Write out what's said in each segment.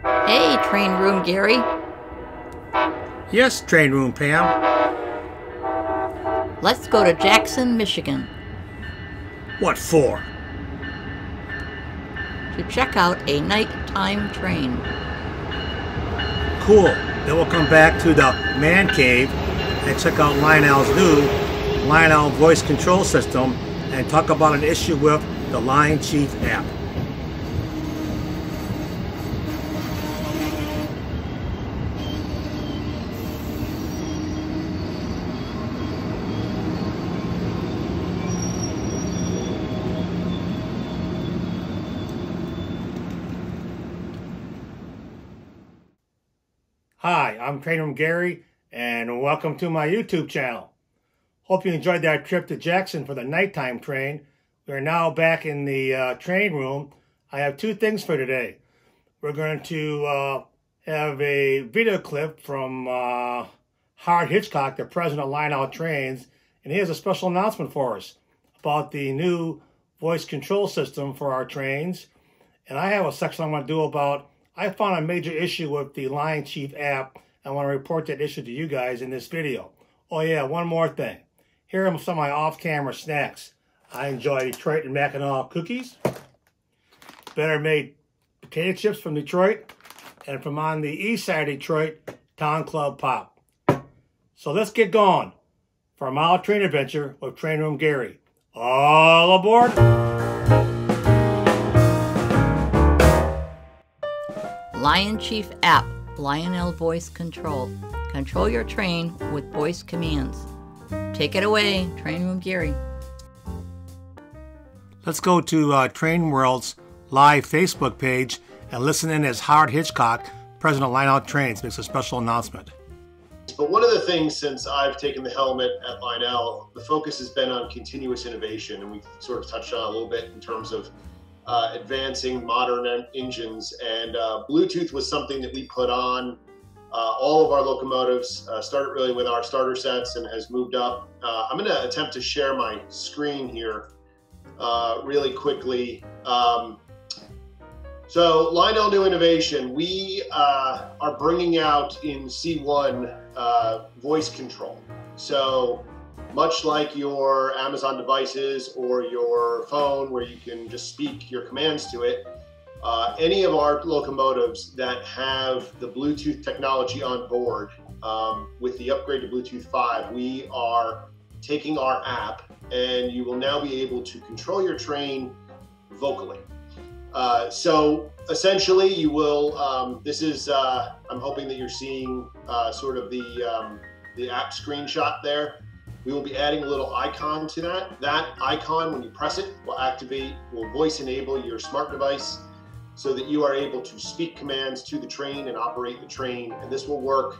Hey, train room Gary. Yes, train room Pam. Let's go to Jackson, Michigan What for? to check out a nighttime train. Cool. Then we'll come back to the man cave and check out Lionel's new Lionel Voice Control system and talk about an issue with the LionChief app. Hi, I'm Trainroom Gary, and welcome to my YouTube channel. Hope you enjoyed that trip to Jackson for the nighttime train. We're now back in the train room. I have two things for today. We're going to have a video clip from Hitchcock, the president of Lionel Trains, and he has a special announcement for us about the new voice control system for our trains. And I have a section I want to do about I found a major issue with the LionChief app. I want to report that issue to you guys in this video. Oh yeah, one more thing. Here are some of my off-camera snacks. I enjoy Detroit and Mackinac cookies, Better Made potato chips from Detroit, and from on the east side of Detroit, Town Club Pop. So let's get going for a mile train adventure with Trainroom Gary. All aboard! LionChief app, Lionel Voice Control. Control your train with voice commands. Take it away, Train Room Gary. Let's go to TrainWorld's live Facebook page and listen in as Howard Hitchcock, president of Lionel Trains, makes a special announcement. But one of the things since I've taken the helmet at Lionel, the focus has been on continuous innovation, and we've sort of touched on it a little bit in terms of advancing modern engines, and Bluetooth was something that we put on all of our locomotives, started really with our starter sets and has moved up. I'm going to attempt to share my screen here really quickly. So Lionel New Innovation, we are bringing out in C1 voice control. So much like your Amazon devices or your phone where you can just speak your commands to it, any of our locomotives that have the Bluetooth technology on board, with the upgrade to Bluetooth 5, we are taking our app and you will now be able to control your train vocally. So essentially you will, this is, I'm hoping that you're seeing sort of the app screenshot there. We will be adding a little icon to that. That icon, when you press it, will voice enable your smart device so that you are able to speak commands to the train and operate the train. And this will work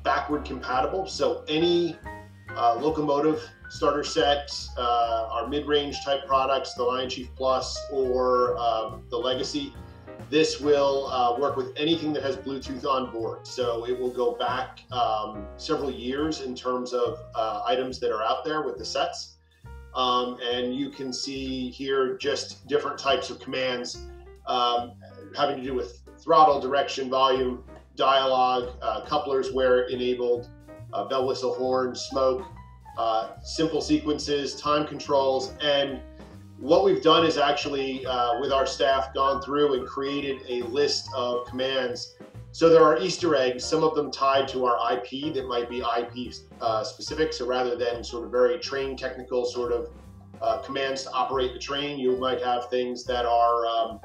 backward compatible. So any locomotive starter set, our mid-range type products, the LionChief Plus or the Legacy, this will work with anything that has Bluetooth on board. So it will go back several years in terms of items that are out there with the sets. And you can see here just different types of commands having to do with throttle, direction, volume, dialogue, couplers where enabled, bell, whistle, horn, smoke, simple sequences, time controls. And what we've done is actually, with our staff, gone through and created a list of commands. So there are Easter eggs, some of them tied to our IP that might be IP specific. So rather than sort of very train technical sort of commands to operate the train, you might have things that are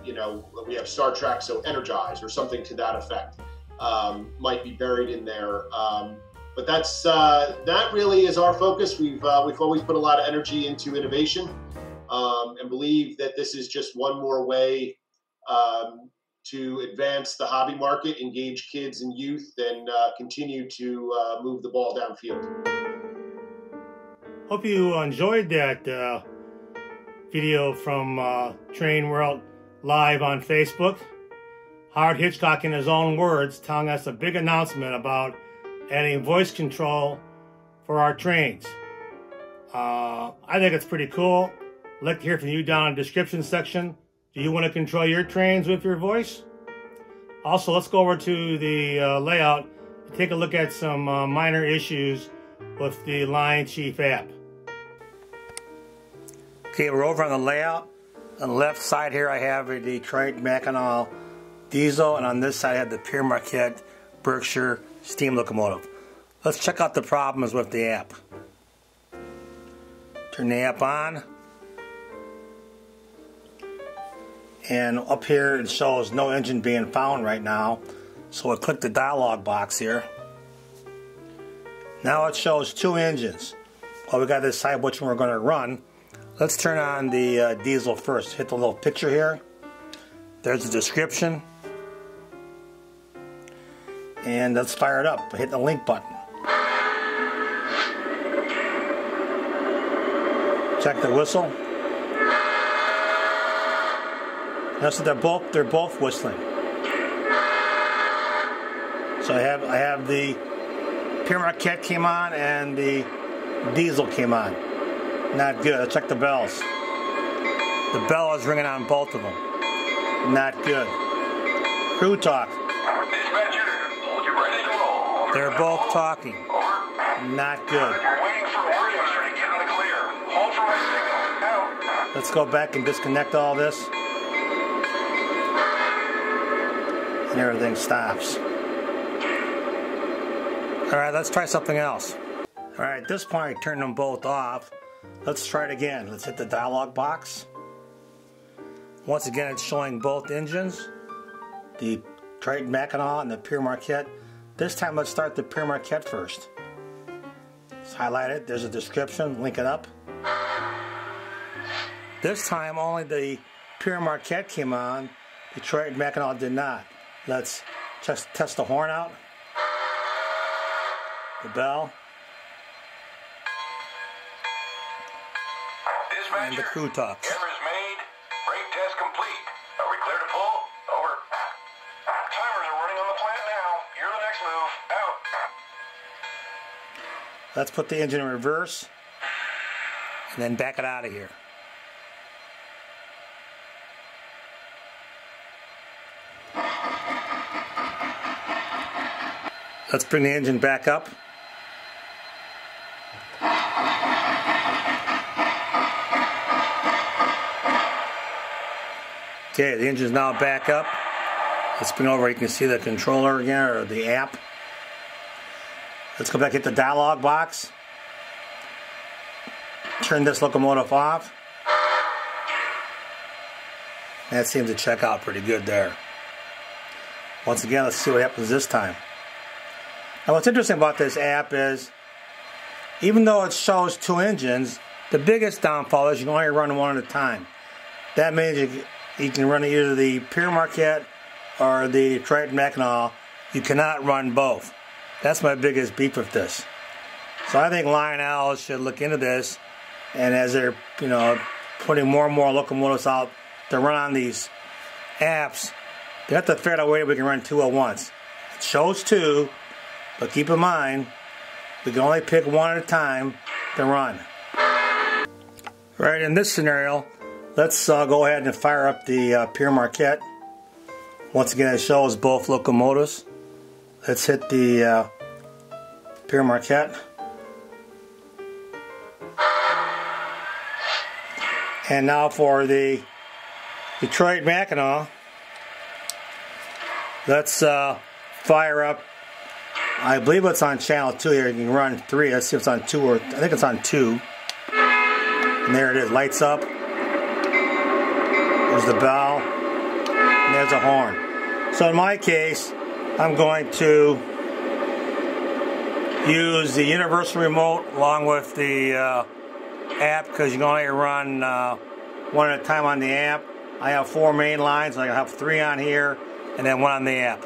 you know, we have Star Trek, so energize or something to that effect might be buried in there. But that's that really is our focus. We've always put a lot of energy into innovation, and believe that this is just one more way to advance the hobby market, engage kids and youth, and continue to move the ball downfield. Hope you enjoyed that video from TrainWorld live on Facebook. Howard Hitchcock, in his own words, telling us a big announcement about adding voice control for our trains. I think it's pretty cool. I'd like to hear from you down in the description section. Do you want to control your trains with your voice? Also, let's go over to the layout and take a look at some minor issues with the LionChief app. Okay, we're over on the layout. On the left side here I have a Detroit Mackinac diesel, and on this side I have the Pierre Marquette Berkshire steam locomotive. Let's check out the problems with the app. Turn the app on, and up here it shows no engine being found right now, so we'll click the dialog box here. Now it shows 2 engines. Well, we got to decide which one we're going to run. Let's turn on the diesel first. Hit the little picture here. There's the description. And let's fire it up. Hit the link button. Check the whistle. Notice that they're both whistling. So I have the Pierre Marquette came on and the diesel came on. Not good. Let's check the bells. The bell is ringing on both of them. Not good. Crew talk. Dispatcher, hold you ready to roll. They're both talking. Not good. Waiting for Williams to get in the clear. Hold for my signal. Out. Let's go back and disconnect all this. And everything stops. Alright, let's try something else. Alright, at this point I turned them both off. Let's try it again. Let's hit the dialog box. Once again, it's showing both engines, the Detroit Mackinac and the Pierre Marquette. This time, let's start the Pierre Marquette first. Let's highlight it. There's a description. Link it up. This time, only the Pierre Marquette came on. Detroit Mackinac did not. Let's just test the horn out. The bell. And the crew talk. Camera's made. Brake test complete. Are we clear to pull? Over. Timers are running on the plant now. You're the next move. Out. Let's put the engine in reverse and then back it out of here. Let's bring the engine back up. Okay, the engine's now back up. Let's bring over, you can see the controller again, or the app. Let's go back, hit the dialog box. Turn this locomotive off. That seems to check out pretty good there. Once again, let's see what happens this time. Now what's interesting about this app is, even though it shows 2 engines, the biggest downfall is you can only run one at a time. That means you can run either the Pierre Marquette or the Detroit Mackinac. You cannot run both. That's my biggest beef with this. So I think Lionel should look into this, and as they're putting more and more locomotives out to run on these apps, they have to figure out a way that we can run 2 at once. It shows 2, but keep in mind we can only pick one at a time to run. Right, in this scenario, let's go ahead and fire up the Pierre Marquette. Once again, it shows both locomotives. Let's hit the Pierre Marquette. And now for the Detroit Mackinac, let's fire up. I believe it's on channel 2 here. You can run 3. Let's see if it's on 2 or I think it's on 2. And there it is, lights up. There's the bell, and there's a horn. So in my case, I'm going to use the universal remote along with the app, because you can only run one at a time on the app. I have 4 main lines, I have 3 on here, and then 1 on the app.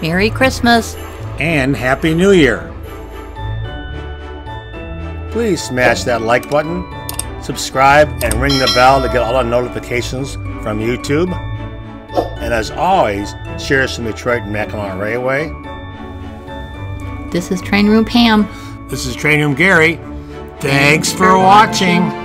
Merry Christmas. And Happy New Year. Please smash that like button, subscribe, and ring the bell to get all the notifications from YouTube. And as always, cheers from Detroit and Mackinac Railway. This is Train Room Pam. This is Train Room Gary. Thanks for watching.